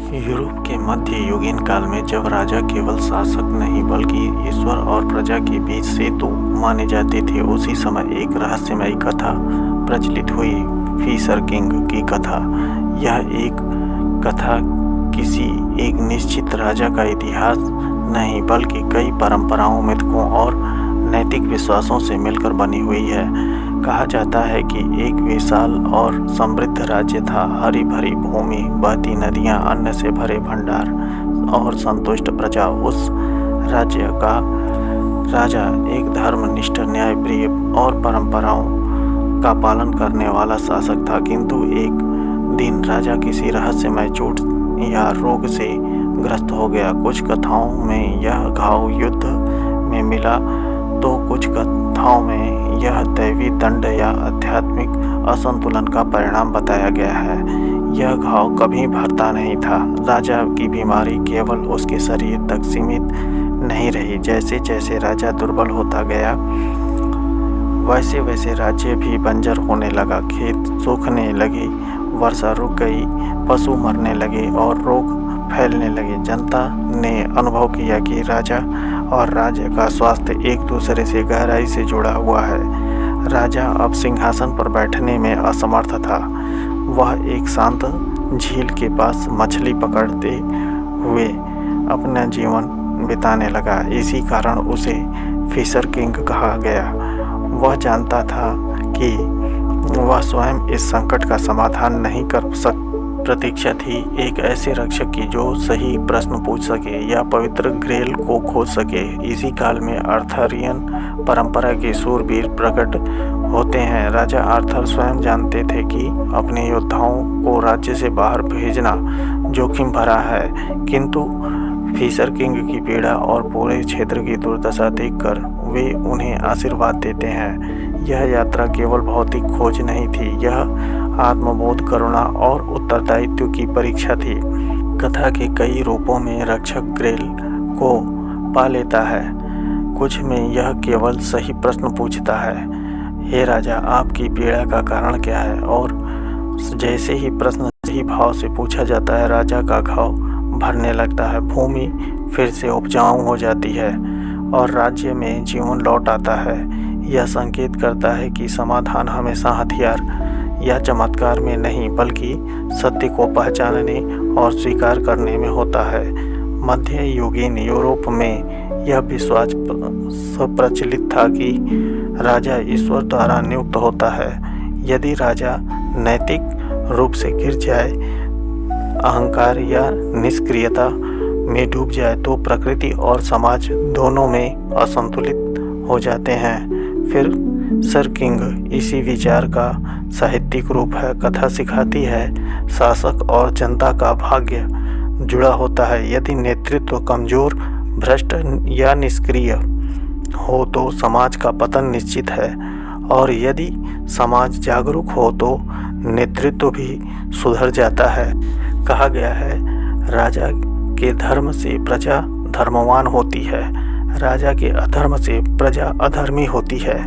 Europe के मध्य युगीन काल में जब राजा केवल शासक नहीं बल्कि ईश्वर और प्रजा के बीच सेतु माने जाते थे, उसी समय एक रहस्यमयी कथा प्रचलित हुई, फिशर किंग की कथा। यह एक कथा किसी एक निश्चित राजा का इतिहास नहीं बल्कि कई परंपराओं, मिथकों और नैतिक विश्वासों से मिलकर बनी हुई है। कहा जाता है कि एक विशाल और समृद्ध राज्य था, हरी भरी भूमि, बहती नदियां, अन्न से भरे भंडार और संतुष्ट प्रजा। उस राज्य का राजा एक धर्मनिष्ठ, न्यायप्रिय और परंपराओं का पालन करने वाला शासक था। किंतु एक दिन राजा किसी रहस्यमय चोट या रोग से ग्रस्त हो गया। कुछ कथाओं में यह घाव युद्ध में मिला तो कुछ कथाओं में यह दैवी दंड या आध्यात्मिक असंतुलन का परिणाम बताया गया है। यह घाव कभी भरता नहीं था। राजा की बीमारी केवल उसके शरीर तक सीमित नहीं रही। जैसे जैसे राजा दुर्बल होता गया, वैसे वैसे राज्य भी बंजर होने लगा। खेत सूखने लगे, वर्षा रुक गई, पशु मरने लगे और रोग फैलने लगे। जनता ने अनुभव किया कि राजा और राज्य का स्वास्थ्य एक दूसरे से गहराई से जुड़ा हुआ है। राजा अब सिंहासन पर बैठने में असमर्थ था। वह एक शांत झील के पास मछली पकड़ते हुए अपना जीवन बिताने लगा। इसी कारण उसे फिशर किंग कहा गया। वह जानता था कि वह स्वयं इस संकट का समाधान नहीं कर सकता। प्रतीक्षा थी एक ऐसे रक्षक की जो सही प्रश्न पूछ सके या पवित्र ग्रेल को खोज सके। इसी काल में आर्थरियन परंपरा के शूरवीर प्रकट होते हैं। राजा आर्थर स्वयं जानते थे कि अपने योद्धाओं को राज्य से बाहर भेजना जोखिम भरा है, किंतु फिशर किंग की पीड़ा और पूरे क्षेत्र की दुर्दशा देखकर वे उन्हें आशीर्वाद देते हैं। यह यात्रा केवल भौतिक खोज नहीं थी, यह आत्मबोध, करुणा और उत्तरदायित्व की परीक्षा थी। कथा के कई रूपों में रक्षक ग्रेल को पा लेता है। कुछ में यह केवल सही प्रश्न पूछता है, हे राजा, आपकी पीड़ा का कारण क्या है? और जैसे ही प्रश्न सही भाव से पूछा जाता है, राजा का घाव भरने लगता है, भूमि फिर से उपजाऊ हो जाती है और राज्य में जीवन लौट आता है। यह संकेत करता है कि समाधान हमेशा हथियार या चमत्कार में नहीं बल्कि सत्य को पहचानने और स्वीकार करने में होता है। मध्य युगीन यूरोप में यह विश्वास प्रचलित था कि राजा ईश्वर द्वारा नियुक्त होता है। यदि राजा नैतिक रूप से गिर जाए, अहंकार या निष्क्रियता में डूब जाए तो प्रकृति और समाज दोनों में असंतुलित हो जाते हैं। फिर सर किंग इसी विचार का साहित्यिक रूप है। कथा सिखाती है शासक और जनता का भाग्य जुड़ा होता है। यदि नेतृत्व कमजोर, भ्रष्ट या निष्क्रिय हो तो समाज का पतन निश्चित है, और यदि समाज जागरूक हो तो नेतृत्व भी सुधर जाता है। कहा गया है, राजा के धर्म से प्रजा धर्मवान होती है, राजा के अधर्म से प्रजा अधर्मी होती है।